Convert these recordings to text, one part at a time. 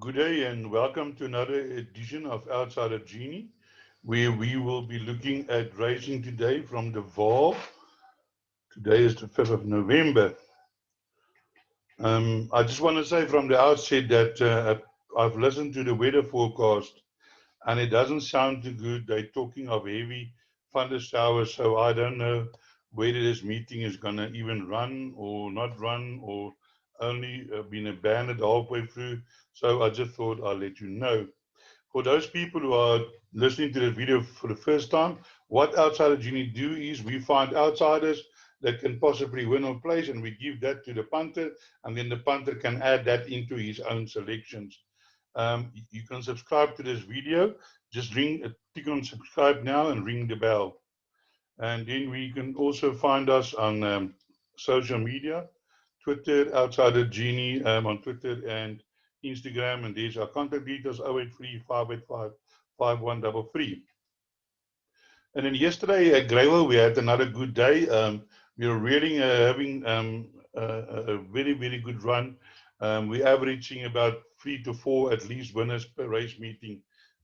Good day and welcome to another edition of Outside of Genie, where we will be looking at racing today from the Vaal. Today is the 5th of November. I just want to say from the outset that I've listened to the weather forecast and it doesn't sound too good. They're talking of heavy thunder showers, so I don't know whether this meeting is going to even run or not run or only been abandoned halfway through. So I just thought I'll let you know. For those people who are listening to the video for the first time, what Outsider Genie do is we find outsiders that can possibly win or place, and we give that to the punter, and then the punter can add that into his own selections. You can subscribe to this video. Just click on subscribe now and ring the bell. And then we can also find us on social media, Twitter, Outsider Genie on Twitter and Instagram, and there's our contact details 083 585 5133. And then yesterday at Gravel, we had another good day. We were really having a very, very good run. We're averaging about 3 to 4 at least winners per race meeting.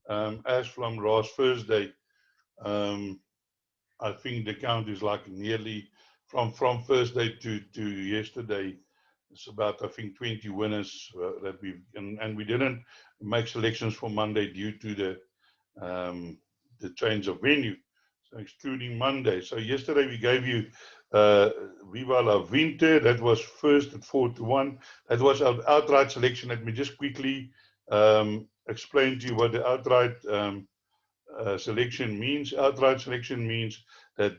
As from last Thursday, I think the count is like nearly from Thursday to yesterday. It's about, I think, 20 winners that and we didn't make selections for Monday due to the change of venue, so excluding Monday. So yesterday we gave you Viva la Winter. That was first at 4 to 1. That was our outright selection. Let me just quickly explain to you what the outright selection means. Outright selection means that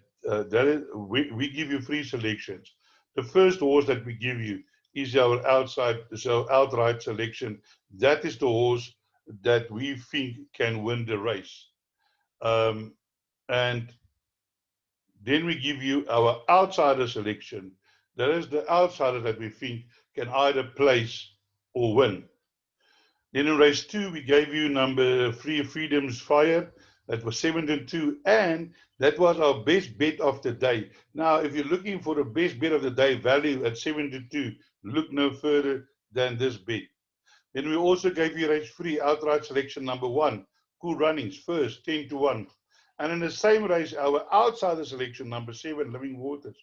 we give you 3 selections. The first horse that we give you is our outright selection. That is the horse that we think can win the race. And then we give you our outsider selection. That is the outsider that we think can either place or win. Then in race 2, we gave you number 3, Freedom's Fire. That was 7-2, and that was our best bet of the day. Now, if you're looking for the best bet of the day value at 7-2, look no further than this bet. Then we also gave you race 3, outright selection number 1, Cool Runnings, first, 10-1. And in the same race, our outsider selection number 7, Living Waters,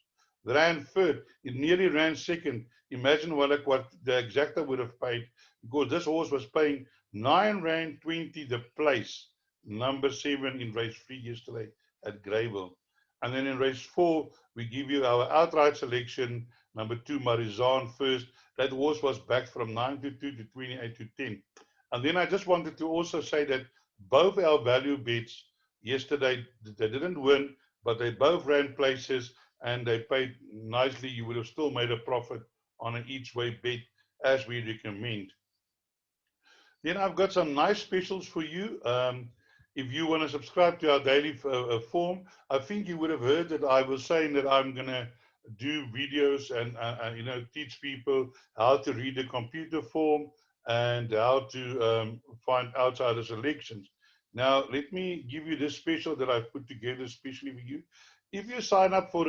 ran third. It nearly ran second. Imagine what the exacta would have paid, because this horse was paying R9.20 the place, number 7 in race 3 yesterday at Gravel. And then in race 4, we give you our outright selection, number 2, Marizan, first. That horse was back from 9-2 to 28-10. And then I just wanted to also say that both our value bets yesterday, they didn't win, but they both ran places and they paid nicely. You would have still made a profit on an each way bet as we recommend. Then I've got some nice specials for you. If you want to subscribe to our daily form, I think you would have heard that I was saying that I'm going to do videos and teach people how to read the computer form and how to find outsider selections. Now, let me give you this special that I've put together especially for you. If you sign up for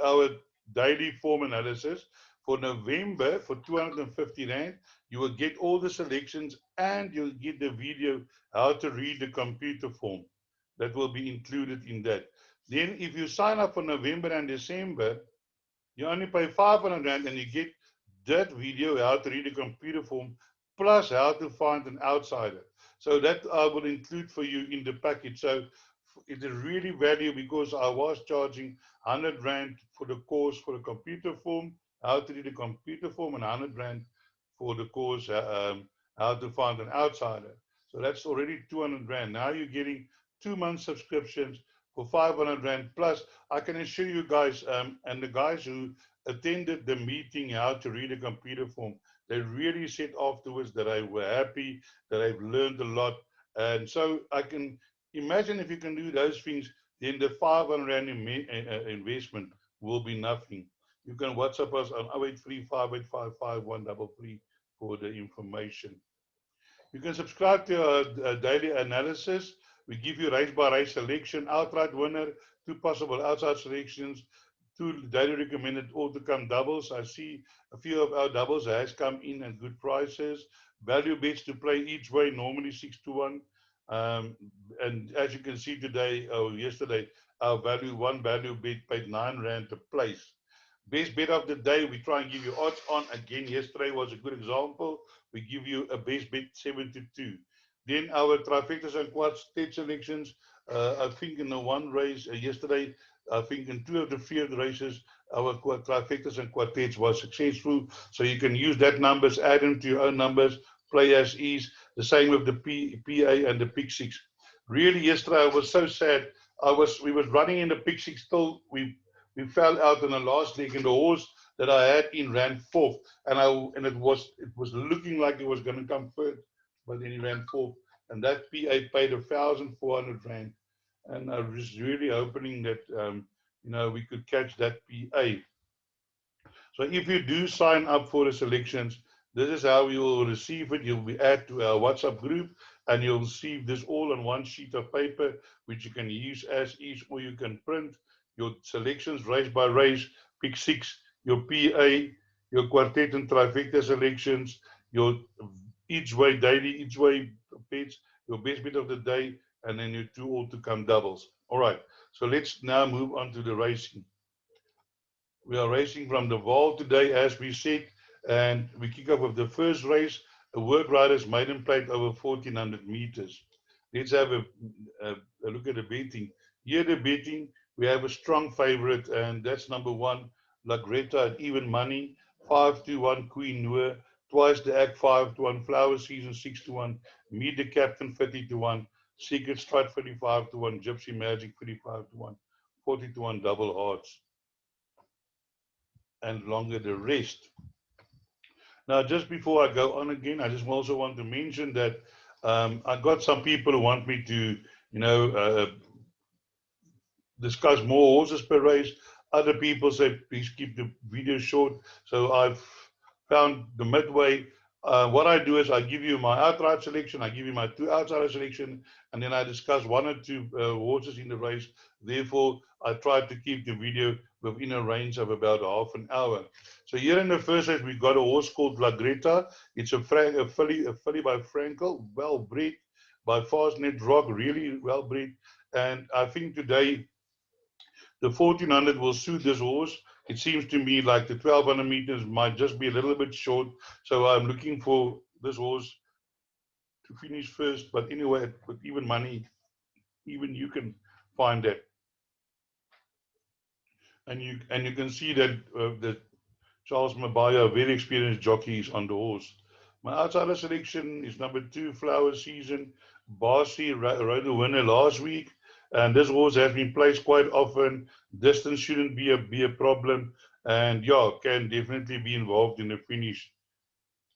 our daily form analysis for November for 250 Rand, you will get all the selections and you'll get the video how to read the computer form. That will be included in that. Then if you sign up for November and December, you only pay 500 Rand and you get that video how to read the computer form plus how to find an outsider. So that I will include for you in the package. So it is really value because I was charging 100 Rand for the course for the computer form, how to read the computer form, and 100 Rand for the course how to find an outsider. So that's already 200 Rand. Now you're getting 2 months subscriptions for 500 Rand plus. I can assure you guys, and the guys who attended the meeting how to read a computer form, they really said afterwards that they were happy, that they've learned a lot. And so I can imagine if you can do those things, then the 500 Rand investment will be nothing. You can WhatsApp us on 083 585 5133 for the information. You can subscribe to our daily analysis. We give you race by race selection, outright winner, 2 possible outside selections, two daily recommended all to come doubles. I see a few of our doubles has come in at good prices. Value bets to play each way, normally 6-1. Um, and as you can see today or yesterday, our one value bet paid R9 to place. Best bet of the day, we try and give you odds on. Again, yesterday was a good example. We give you a best bet 7-2. Then our trifectas and quartet selections, I think in the one race yesterday, I think in two of the field races, our trifectas and quartets was successful. So you can use that numbers, add them to your own numbers, play as is. The same with the PA and the pick six. Really, yesterday I was so sad. We was running in the pick six till we fell out in the last leg, and the horse that I had in ran fourth, and it was looking like it was going to come third, but then he ran fourth, and that PA paid R1,400, and I was really hoping that we could catch that PA. So if you do sign up for the selections, this is how you will receive it. You'll be added to our WhatsApp group, and you'll receive this all on one sheet of paper, which you can use as is, or you can print your selections race by race, pick six, your PA, your quartet and trifecta selections, your each way daily, each way bets, your best bet of the day, and then your two all to come doubles. All right, so let's now move on to the racing. We are racing from the Vaal today, as we said, and we kick off with the first race, a work rider's maiden plate over 1,400 meters. Let's have a look at the betting. Here the betting, we have a strong favorite, and that's number one, La Greta at even money, 5-1 Queen Noor, twice the act 5-1, Flower Season 6-1, Meet the Captain 30-1, Secret Strut 35-1, Gypsy Magic 35-1, 40-1 Double Hearts, and longer the rest. Now, just before I go on again, I just also want to mention that I got some people who want me to, discuss more horses per race. Other people say, please keep the video short. So I've found the midway. What I do is I give you my outright selection, I give you my two outsider selection, and then I discuss one or two horses in the race. Therefore, I try to keep the video within a range of about half an hour. So here in the first race, we've got a horse called La Greta. It's a filly by Frankel, well bred, by Fastnet Rock, really well bred. And I think today the 1,400 will suit this horse. It seems to me like the 1,200 meters might just be a little bit short. So I'm looking for this horse to finish first. But anyway, with even money, even you can find that. And you can see that Charles Mabaya, very experienced jockeys on the horse. My outsider selection is number 2, Flower Season. Barcy rode the winner last week. And this horse has been placed quite often. Distance shouldn't be a problem. And yeah, can definitely be involved in the finish.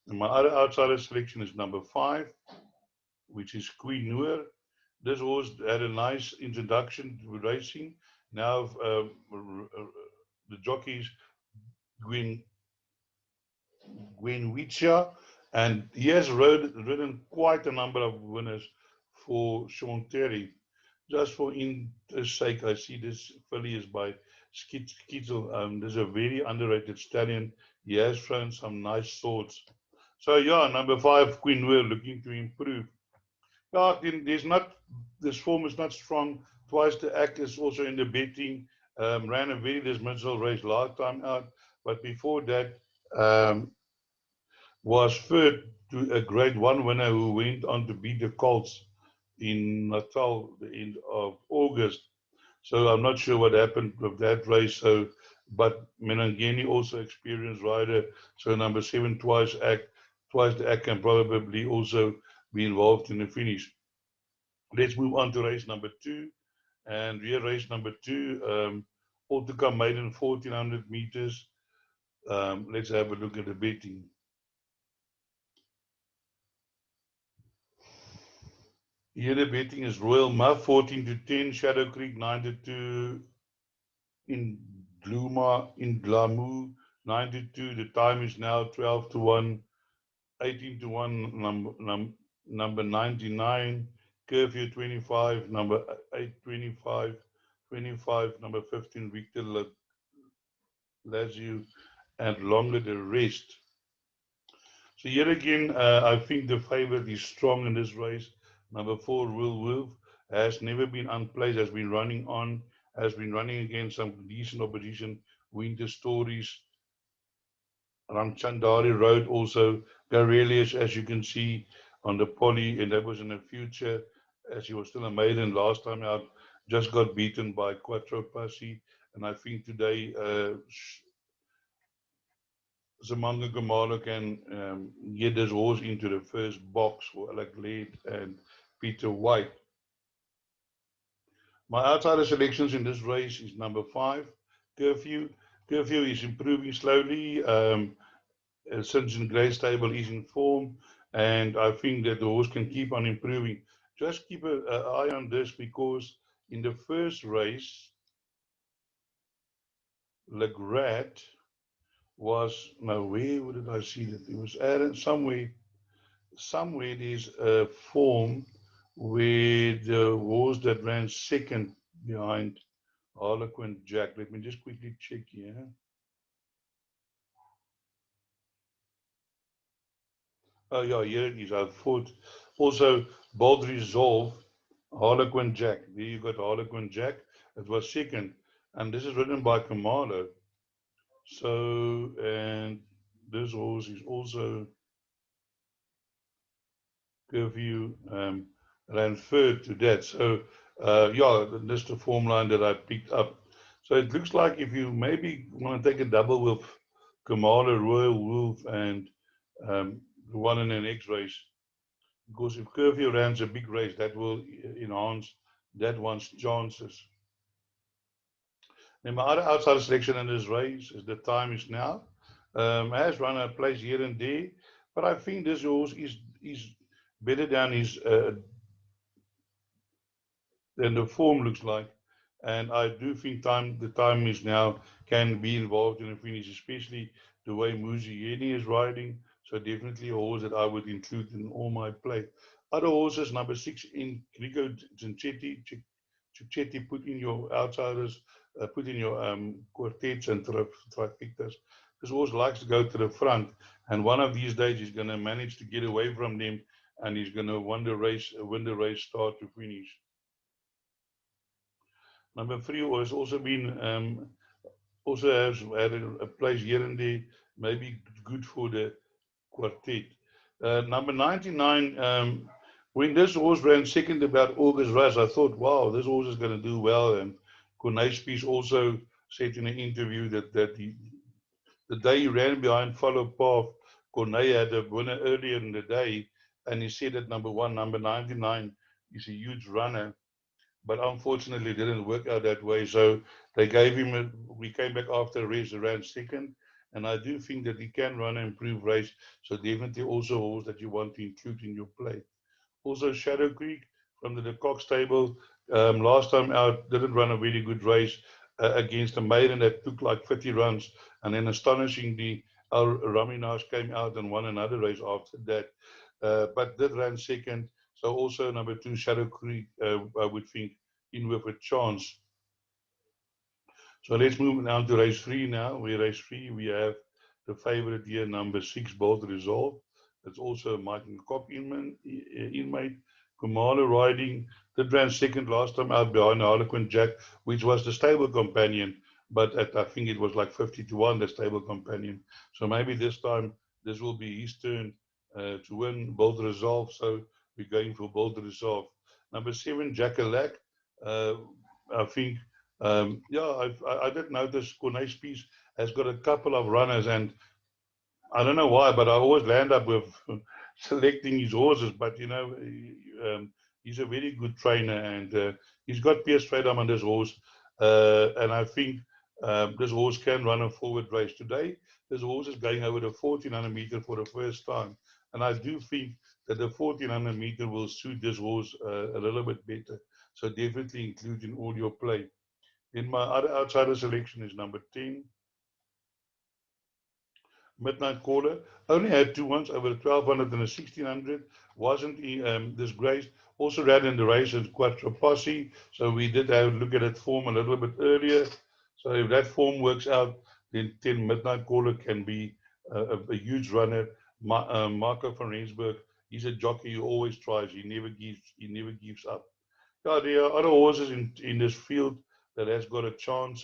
And my other outsider selection is number 5, which is Queen Noor. This horse had a nice introduction to racing. Now the jockeys, Gwen Wicha, and he has ridden quite a number of winners for Sean Terry. Just for interest sake, I see this filly is by Skitzel. There's a very underrated stallion. He has thrown some nice swords. So yeah, number 5, Queen Noor, looking to improve. Yeah, this form is not strong. Twice the act is also in the betting. Ran a very dismissal race last time out, but before that was third to a Grade 1 winner who went on to beat the Colts in Natal, the end of August. So I'm not sure what happened with that race. So, but Menangeni also experienced rider. So number 7, twice the act can probably also be involved in the finish. Let's move on to race number 2. And here race number 2, all to come maiden 1,400 meters. Let's have a look at the betting. Here the betting is Royal Muff 14-10, Shadow Creek 9-2, in Glamour 9-2. The time is now 12-1, 18-1, number 99, Curfew 25, number 8 25, 25, number 15, Victor Lazio, and longer the rest. So here again, I think the favorite is strong in this race. Number 4, Will Wolf, has never been unplaced, has been running on, has been running against some decent opposition. Winter Stories, Ramchandari Road also, Garelius, as you can see on the poly, and that was in the future, as he was still a maiden last time out, just got beaten by Quattro Passi. And I think today Zamanga Gamalo can get this horse into the first box for Alec Lade and Peter White. My outsider selections in this race is number 5, Curfew. Curfew is improving slowly. Since in Grey Stable is in form, and I think that the horse can keep on improving. Just keep an eye on this, because in the first race, Legrat was, now where did I see that? It was added somewhere there's a form where the horse that ran second behind Harlequin Jack. Let me just quickly check here. Oh yeah, here it is. I thought also Bold Resolve, Harlequin Jack. There you got Harlequin Jack. It was second, and this is written by Kamalo. So, and this horse is also Curfew, ran third to that. So, yeah, this is the form line that I picked up. So it looks like if you maybe want to take a double with Kamala, Royal Wolf, and the one in the next race, because if Curfew runs a big race, that will enhance that one's chances. Then my other outsider selection in this race is The Time Is Now. Has run a place here and there, but I think this horse is better than his than the form looks like. And I do think The Time Is Now can be involved in the finish, especially the way Muzieni is riding. So definitely a horse that I would include in all my play. Other horses, number 6 in Rico Cicchetti, put in your outsiders, put in your quartets and trifectas. This horse likes to go to the front, and one of these days he's going to manage to get away from them, and he's going to win the race start to finish. Number 3 has also been also has had a place here and there, maybe good for the quartet. Number 99, when this horse ran second about August Rush, I thought, wow, this horse is going to do well. And Corneille Spies also said in an interview that the day he ran behind Follow Path, Corneille had a winner earlier in the day, and he said that number 1, number 99, is a huge runner. But unfortunately, it didn't work out that way. So they gave him we came back after the race, ran second. And I do think that he can run an improved race. So definitely also a horse that you want to include in your play. Also Shadow Creek from the Cox stable. Last time out, didn't run a really good race against a maiden that took like 50 runs. And then astonishingly, Al Raminash came out and won another race after that. But did run second. So also number 2, Shadow Creek, I would think, in with a chance. So let's move down to race 3 now. Race 3, we have the favorite here, number 6, Bold Resolve. That's also Michael Cock inmate. Kumalo riding. That ran second last time out behind Harlequin Jack, which was the stable companion. But I think it was like 50-1, the stable companion. So maybe this time this will be his turn to win Bold Resolve. So we're going for Bold Resolve. Number 7, Jackalack. I think, yeah, I did notice Corneille Spies has got a couple of runners, and I don't know why, but I always land up with selecting his horses. But you know, he's a very good trainer, and he's got Pierce Freedom on this horse, and I think this horse can run a forward race today. This horse is going over the 1400 meter for the first time, and I do think that the 1400 meter will suit this horse a little bit better. So definitely include in all your play. Then my other outsider selection is number 10. Midnight Caller. Only had 2 ones over the 1200 and the 1600. Wasn't disgraced. Also ran in the race at Quattro Passi. So we did have a look at that form a little bit earlier. So if that form works out, Then 10 Midnight Caller can be a huge runner. Marco van Rensburg, he's a jockey who always tries. He never gives up. Yeah, there are other horses in this field that has got a chance.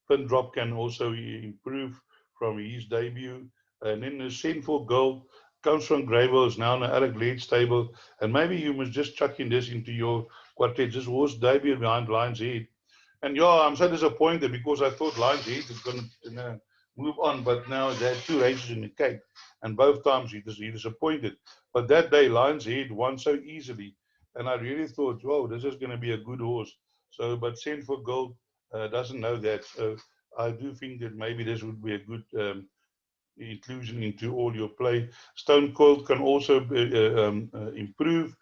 Pin Drop can also improve from his debut. And then the Sinful Gold comes from Greyville, is now in the Eric Lead stable. And maybe you must just chuck in this into your quartet. This horse debut behind Lion's Head. And yeah, I'm so disappointed because I thought Lion's Head is going to move on, but now they had 2 races in the Cape, and both times he disappointed. But that day, Lion's Head won so easily, and I really thought, whoa, this is going to be a good horse. So, but Sent for Gold doesn't know that. So I do think that maybe this would be a good inclusion into all your play. Stone Cold can also improve,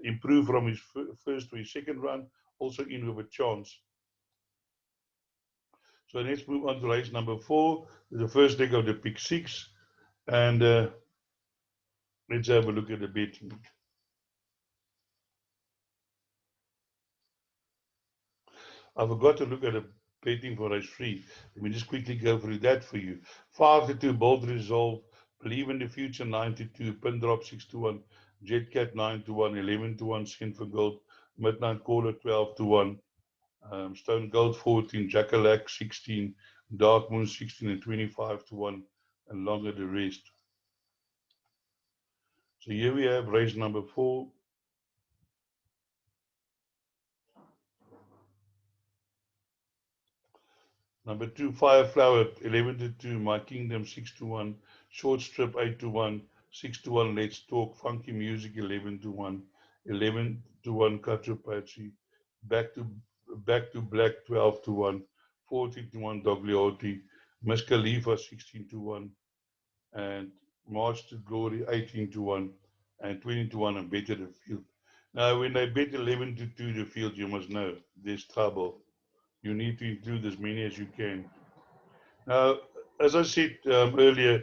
improve from his first to his second run, also in with a chance. So let's move on to race number 4, the first leg of the pick 6, and let's have a look at the betting. I forgot to look at the betting for race 3. Let me just quickly go through that for you. 5-2 Bold Resolve, Believe in the Future 9-2, Pin Drop 6-1, Jetcat 9-1, 11-1, Skin for Gold, Midnight Caller 12-1, Stone Gold 14, Jackalack 16, Dark Moon 16 and 25-1, and longer the rest. So here we have race number 4. Number 2, Fireflower 11-2, My Kingdom 6-1, Short Strip 8-1, 6-1, Let's Talk, Funky Music 11-1, 11-1, Catropachi, Back to Black 12-1, 14-1, Dogliotti, Miss Khalifa 16-1, and March to Glory 18-1, and 20-1, and Better the Field. Now, when they bet 11-2 the field, you must know there's trouble. You need to include as many as you can. Now, as I said earlier,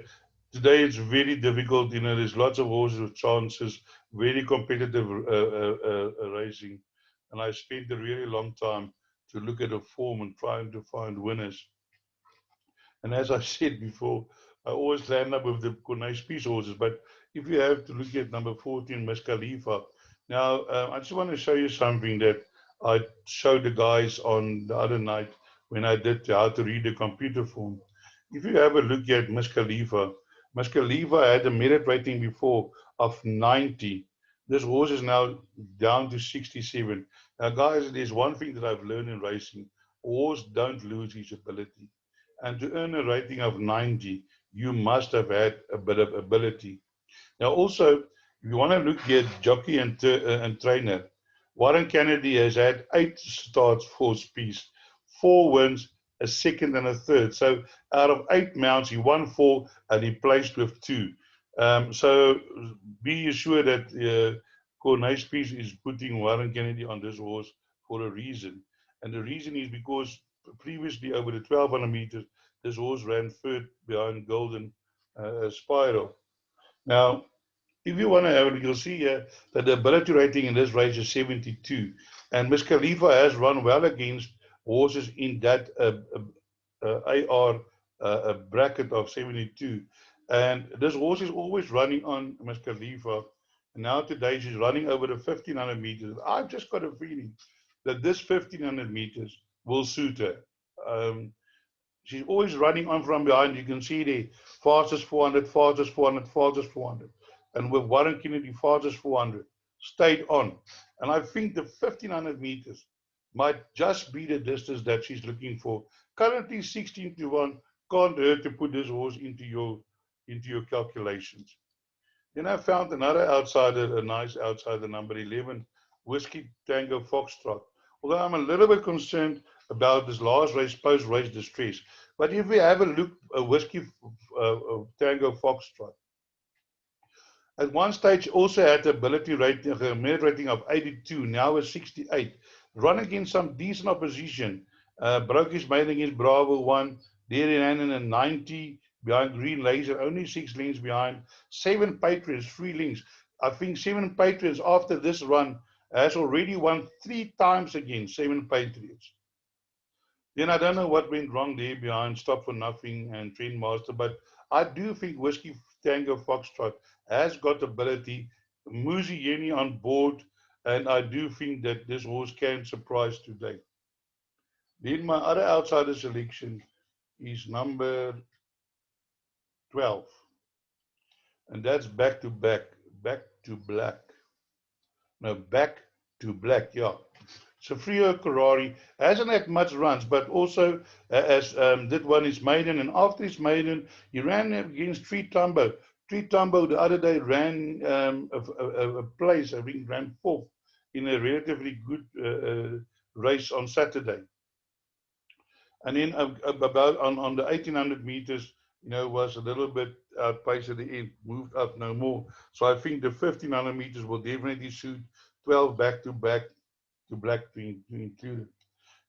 today it's very difficult. There's lots of horses with chances, very competitive racing. And I spent a really long time to look at the form and trying to find winners. And as I said before, I always land up with the nice piece horses. But if you have to look at number 14, Miss Khalifa. Now, I just want to show you something that I showed the guys on the other night when I did how to read the Computaform. If you have a look at Miss Khalifa had a merit rating before of 90. This horse is now down to 67. Now, guys, there's one thing that I've learned in racing. A horse don't lose his ability. And to earn a rating of 90, you must have had a bit of ability. Now, also, if you want to look at jockey and trainer, Warren Kennedy has had 8 starts, 4 speeds, 4 wins, a second and a third. So out of 8 mounts, he won 4 and he placed with 2. So be assured that Cornice Peace is putting Warren Kennedy on this horse for a reason. And the reason is because previously over the 1200 meters, this horse ran third behind Golden Spiral. Now, if you want to have it, you'll see here that the ability rating in this race is 72. And Miss Khalifa has run well against horses in that AR bracket of 72. And this horse is always running on Miss Khalifa. And now today she's running over the 1500 meters. I've just got a feeling that this 1500 meters will suit her. She's always running on from behind. You can see the fastest 400, fastest 400, fastest 400. And with Warren Kennedy, fastest 400, stayed on. And I think the 1500 meters might just be the distance that she's looking for. Currently 16-1, can't hurt to put this horse into your calculations. Then I found another outsider, a nice outsider, number 11, Whiskey Tango Foxtrot. Although I'm a little bit concerned about this last race, post-race distress. But if we have a look at Whiskey Tango Foxtrot, at one stage also had the ability rating, a merit rating of 82, now is 68. Run against some decent opposition. Broke his maiden against Bravo 1, Darien Hannon and 90, behind Green Laser, only 6 lengths behind. 7 Patriots, 3 lengths. I think 7 Patriots after this run has already won 3 times against 7 Patriots. Then I don't know what went wrong there behind Stop for Nothing and Trendmaster, but I do think Whiskey Tango Foxtrot has got ability. Muzi Yeni on board, and I do think that this horse can surprise today. Then my other outsider selection is number 12, and that's back to back, back to black. No, back to black, yeah. Sofrio Carrari hasn't had much runs, but also as did one his maiden, and after his maiden, he ran against Tree Tumbo. Tree Tumbo the other day ran a place, I think ran fourth in a relatively good race on Saturday. And then about on the 1800 meters, was a little bit outpaced at the end, moved up no more. So I think the 1500 meters will definitely suit 12 back to back to black to include it.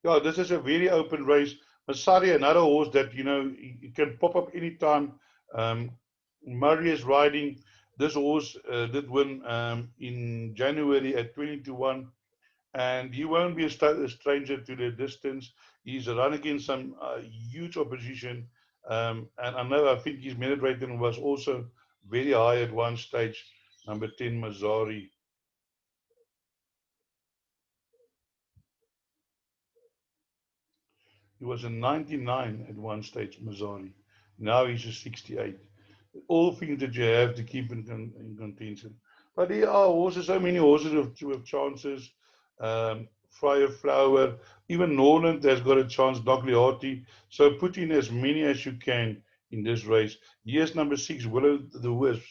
Yeah, this is a very open race. Masari, another horse that, he can pop up anytime. Murray is riding. This horse did win in January at 20-1. And he won't be a stranger to the distance. He's run against some huge opposition. And I think his minute rating was also very high at one stage. Number 10, Mazzari. He was a 99 at one stage, Mazzari. Now he's a 68. All things that you have to keep in contention. But there are horses, so many horses with chances. Fire Flower, even Norland has got a chance, Dogliati. So put in as many as you can in this race. Here's number 6, Willow the Wisp.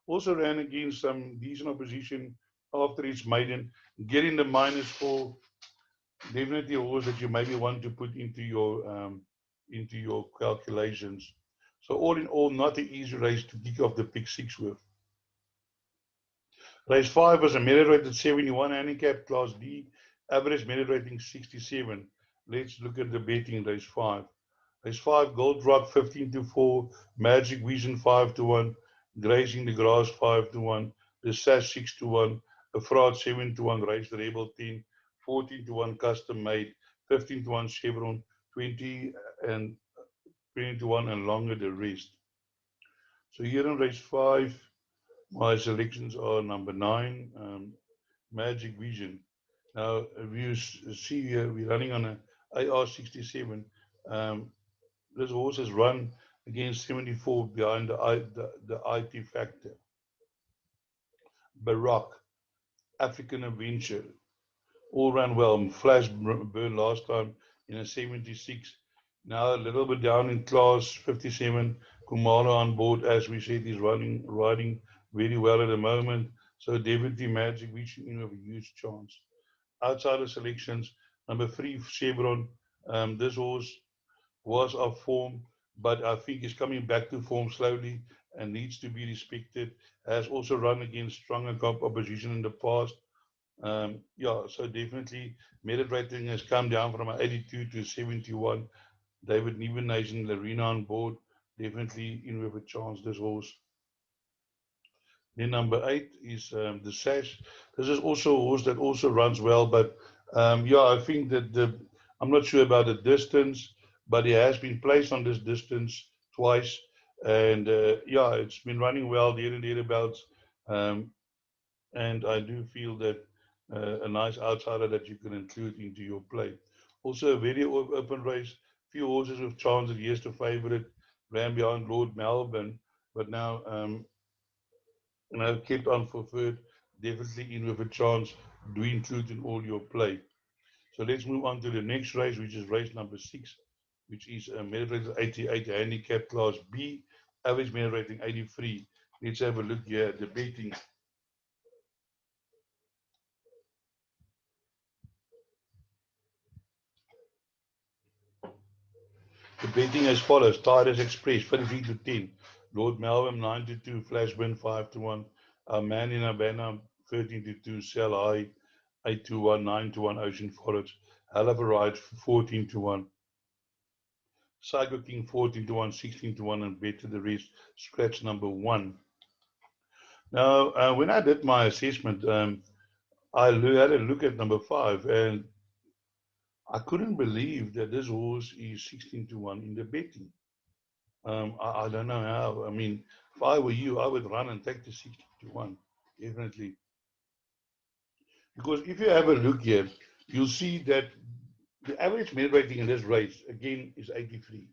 Also ran against some decent opposition after his maiden, getting the -4. Definitely a horse that you maybe want to put into your calculations. So all in all, not an easy race to kick off the pick 6 with. Race 5 was a merit rated 71 handicap, Class D, average merit rating 67. Let's look at the betting race 5. Race 5, Gold Rock 15-4, Magic Vision 5-1, Grazing the Grass 5-1, The Sash 6-1, The Fraud 7-1, Race the Rebel 10, 14-1 Custom Made, 15-1 Chevron, 20 and 20-1 and longer the rest. So here in race 5, my selections are number 9, Magic Vision. Now, if you see here, we're running on a AR67. This horse has run against 74 behind the IT factor. Baroque, African Adventure, all ran well. Flash burn last time in a 76. Now a little bit down in class 57. Kumalo on board, as we said, he's riding very well at the moment. So definitely Magic Vision in with a huge chance. Outside of selections, number 3, Chevron. This horse was off form, but I think he's coming back to form slowly and needs to be respected. Has also run against stronger opposition in the past. Yeah, so definitely merit rating has come down from 82 to 71. David Nieuwenhuizen, Larina on board, definitely in with a chance, this horse. Then number 8 is the Sash. This is also a horse that also runs well, but yeah, I think that I'm not sure about the distance, but he has been placed on this distance twice, and yeah, it's been running well there and thereabouts, and I do feel that a nice outsider that you can include into your play. Also, a very open race, few horses with chances. Yes, the favorite ran behind Lord Melbourne, but now kept on for third, definitely in with a chance. Do include in all your play. So let's move on to the next race, which is race number 6, which is a merit rating 88 handicap class B, average merit rating 83. Let's have a look here at the betting. The betting as follows: Tigers Express 33-10, Lord Melbourne 9-2, Flashburn 5-1, Man in Havana 13-2, Sell High 8-1, 9-1, Ocean Forest, Hell of a Ride 14-1, Psycho King 14-1, 16-1, and Bet to the Rest, scratch number 1. Now, when I did my assessment, I had a look at number 5, and I couldn't believe that this horse is 16-1 in the betting. I don't know how. I mean, if I were you, I would run and take the 16-1, definitely. Because if you have a look here, you'll see that the average merit rating in this race, again, is 83.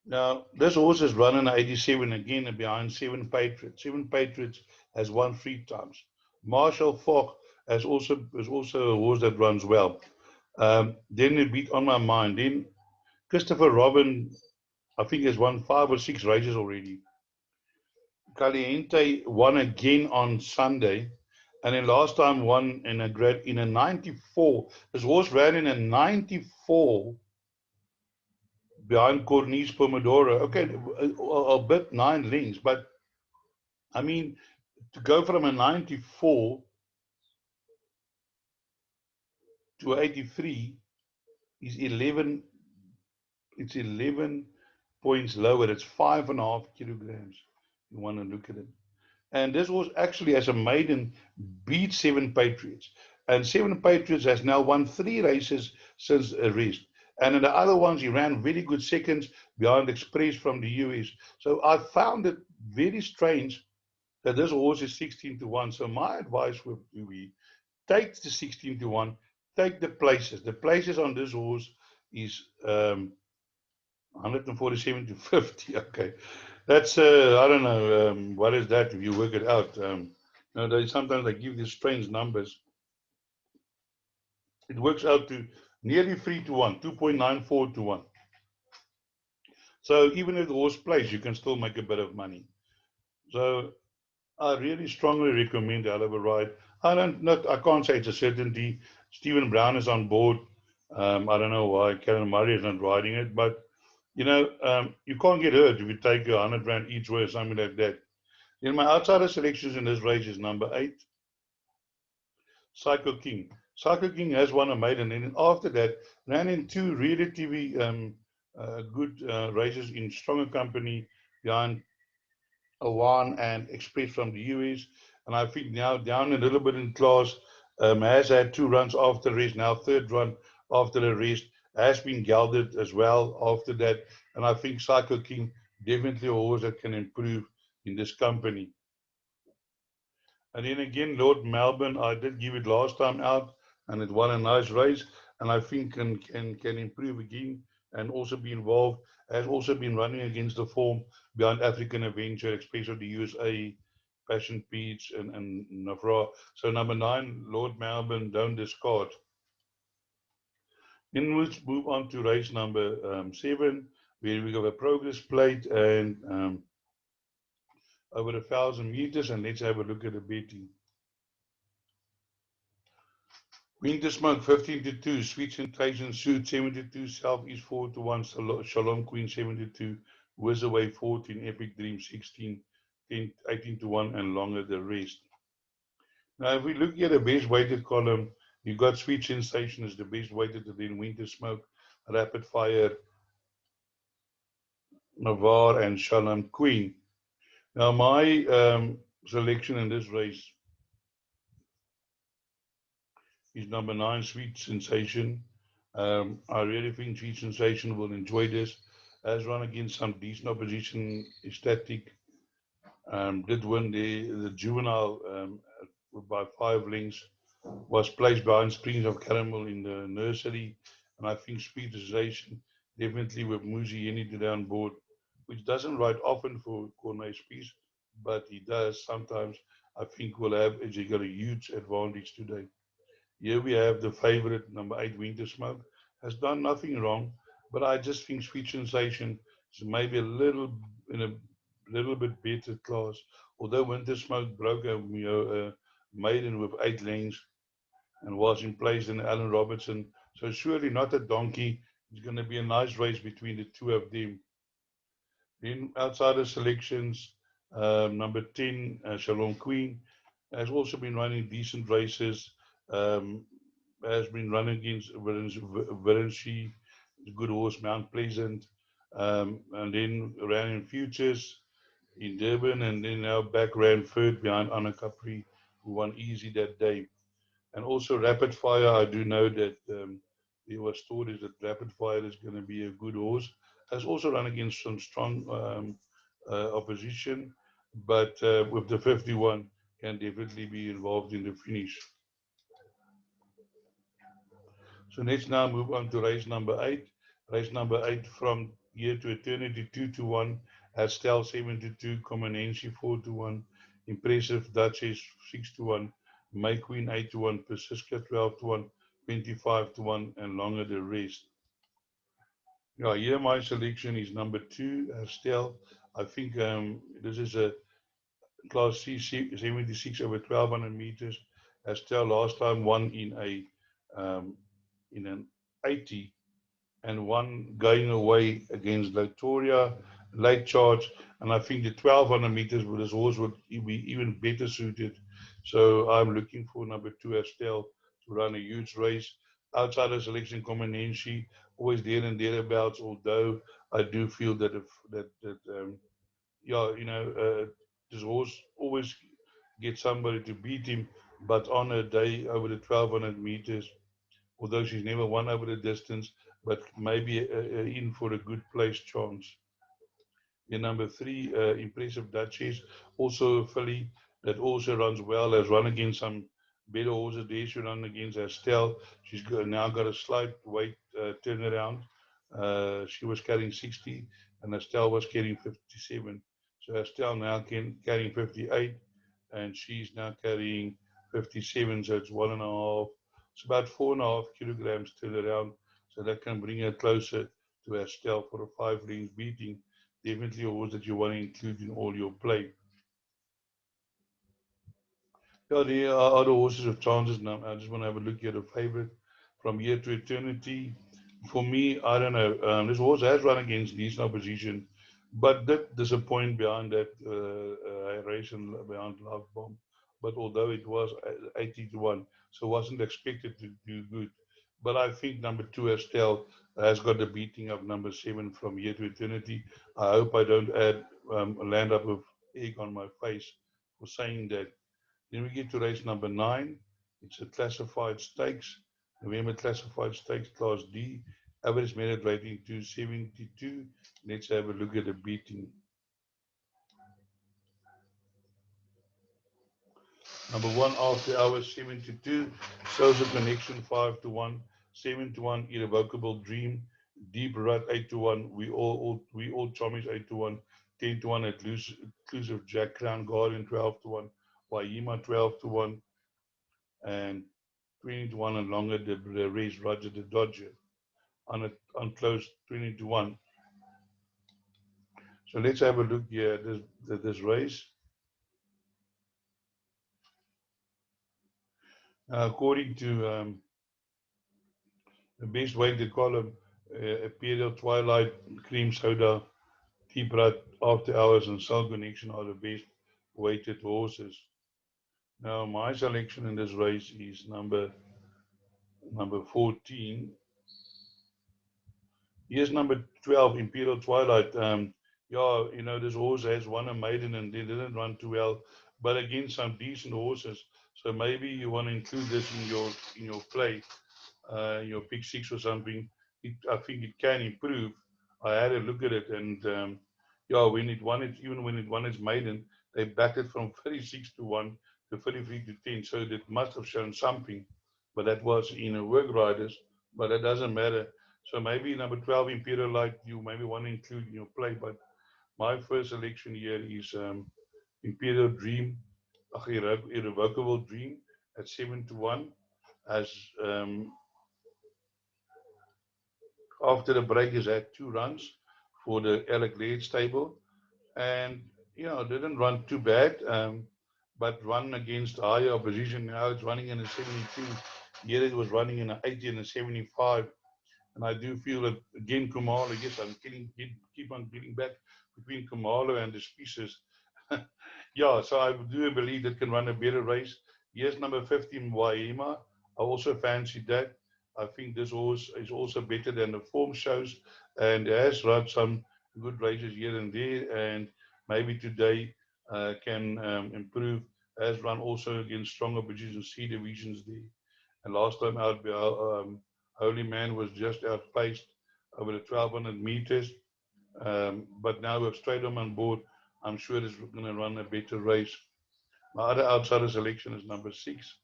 Now, this horse is running 87 again and behind 7 Patriots. 7 Patriots has won 3 times. Marshall Falk is also a horse that runs well. Then it beat On My Mind. Then Christopher Robin, I think, has won 5 or 6 races already. Caliente won again on Sunday, and then last time won in a 94. This horse ran in a 94 behind Cornice Pomodoro. Okay, a bit 9 lengths, but I mean, to go from a 94 to 83 is 11. It's 11 points lower. It's 5.5 kilograms. You want to look at it. And this was actually, as a maiden, beat 7 Patriots. And 7 Patriots has now won 3 races since arrest. And in the other ones, he ran very good seconds behind Express from the US. So I found it very strange that this horse is 16-1. So my advice would be take the 16-1, take the places. The places on this horse is 147 to 50. Okay, that's I don't know what is that if you work it out. Sometimes they give these strange numbers. It works out to nearly 3-1, 2.94-1. So even if the horse plays, you can still make a bit of money. So I really strongly recommend the Oliver ride. I can't say it's a certainty. Stephen Brown is on board. I don't know why Karen Murray is not riding it, but you can't get hurt if you take 100 rand each way or something like that. Then my outsider selections in this race is number 8, Psycho King. Psycho King has won a maiden, and after that ran in 2 relatively good races in stronger company behind Awan and Express from the US. And I think now down a little bit in class, has had 2 runs after the race, now 3rd run after the race, has been gelded as well after that. And I think Psycho King definitely a horse that can improve in this company. And then again, Lord Melbourne, I did give it last time out, and it won a nice race, and I think can improve again and also be involved. Has also been running against the form behind African Adventure, especially the USA, Passion Peach, and Navra. So number 9, Lord Melbourne, don't discard. Then we'll move on to race number 7, where we have a progress plate and over 1,000 meters, and let's have a look at the betting. Winter Smoke 15-2, Sweet Sensation Suit 72, Southeast 4-1, Shalom Queen 72, Wizaway 14, Epic Dream 16, 18-1, and longer the rest. Now, if we look at the best weighted column, you got Sweet Sensation as the best weighted, then Winter Smoke, Rapid Fire, Navarre, and Shalom Queen. Now, my selection in this race is number 9, Sweet Sensation. I really think Sweet Sensation will enjoy this. Has run against some decent opposition, static. Did win the juvenile by 5 lengths. Was placed behind Springs of Caramel in the nursery. And I think Sweet Sensation definitely with Muzi Yeni today on board, which doesn't ride often for Cornet Spies, but he does sometimes. I think will have got a huge advantage today. Here we have the favorite, number 8, Winter Smoke. Has done nothing wrong, but I just think Sweet Sensation is maybe in a little bit better class. Although Winter Smoke broke a maiden with 8 lengths and was in place in Alan Robertson, so surely not a donkey. It's going to be a nice race between the 2 of them. Then outsider selections, number 10, Shalom Queen, has also been running decent races. Has been running against Virenci, good horse, Mount Pleasant, and then ran in futures in Durban, and then now back ran third behind Anna Capri, who won easy that day. And also Rapid Fire, I do know that there was stories that Rapid Fire is going to be a good horse. Has also run against some strong opposition, but with the 51 can definitely be involved in the finish. So let's now move on to race number 8. Race number 8 from Year to Eternity 2-1, Astel 7-2, Comanensi 4-1, Impressive Duchess 6-1, May Queen 8-1, Persiska 12-1, 25-1, and longer the rest. Yeah, here my selection is number 2, Astel. I think this is a Class C 76 over 1200 meters. Astel last time won in an 80 and one going away against Victoria, late charge, and I think the 1200 meters with this horse would be even better suited. So I'm looking for number 2, Astel, to run a huge race. Outside of selection, Comanensi, always there and thereabouts, although I do feel that yeah, this horse always gets somebody to beat him, but on a day over the 1200 meters, although she's never won over the distance, but maybe in for a good place chance. In number 3, Impressive Duchess, also a filly that also runs well, has run against some better horses there. She ran against Astel. She's now got a slight weight turnaround. She was carrying 60 and Astel was carrying 57. So Astel now carrying 58 and she's now carrying 57, so it's 1.5. It's about 4.5 kilograms turnaround, so that can bring her closer to Astel for a 5 length beating. Definitely a horse that you want to include in all your play. Yeah, there are other horses with chances now. I just want to have a look at a favorite from Year to Eternity. For me, I don't know. This horse has run against decent opposition, but did disappoint behind that race and behind Love Bomb. But although it was 80-1, so wasn't expected to do good. But I think number 2, Estelle, has got the beating of number 7 from Year to Eternity. I hope I don't land up with egg on my face for saying that. Then we get to race number 9. It's a classified stakes. November classified stakes, Class D. Average merit rating 272. Let's have a look at the beating. Number 1, After Hours 72. Social Connection 5-1. 7-1, Irrevocable Dream. Deep Rut 8-1. We all Chomish 8-1. 10-1, Exclusive Jack Crown Guardian 12-1. Waima 12-1. And 20-1 and longer the race Roger the Dodger on close 20-1. So let's have a look here at this race. According to the best weighted column, Imperial Twilight, Cream Soda, Deep Rut, After Hours, and Cell Connection are the best weighted horses. Now my selection in this race is number 14. Here's number 12, Imperial Twilight. Yeah, this horse has won a maiden and they didn't run too well, but against some decent horses. So maybe you want to include this in your play, your pick 6 or something. I think it can improve. I had a look at it, and yeah, even when it won its maiden, they backed it from 36-1 to 33-10. So that must have shown something, but that was in a work riders. But that doesn't matter. So maybe number 12, Imperial Light, you maybe want to include in your play. But my first selection here is Imperial Dream, Irrevocable Dream at 7-1. As after the break, has had 2 runs for the Alec Laird stable, and didn't run too bad, but run against higher opposition. Now it's running in a 72. Here it was running in an 80 and a 75. And I do feel that, again, Kumalo, yes, I'm keep on getting back between Kumalo and the species. Yeah, so I do believe that can run a better race. Yes, number 15, Waima. I also fancy that. I think this horse is also better than the form shows and has run some good races here and there. And maybe today can improve. Has run also against stronger positions, C divisions there. And last time out, Holy Man was just outpaced over the 1200 meters. But now with Stratum on board, I'm sure he's going to run a better race. My other outsider selection is number 6.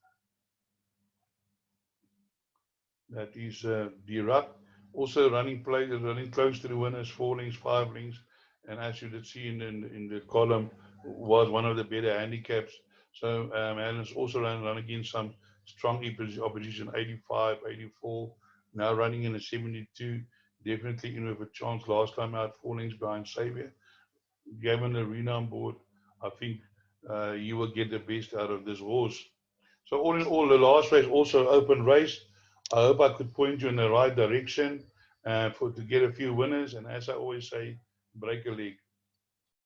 That is Dirac. Also running close to the winners, 4 lengths, 5 lengths. And as you did see in the column, was one of the better handicaps. So Alan's also run against some strong opposition, 85, 84. Now running in a 72. Definitely in with a chance. Last time out, 4 lengths behind Xavier. Given the arena on board, I think you will get the best out of this horse. So all in all, the last race also open race. I hope I could point you in the right direction to get a few winners. And as I always say, break a leg.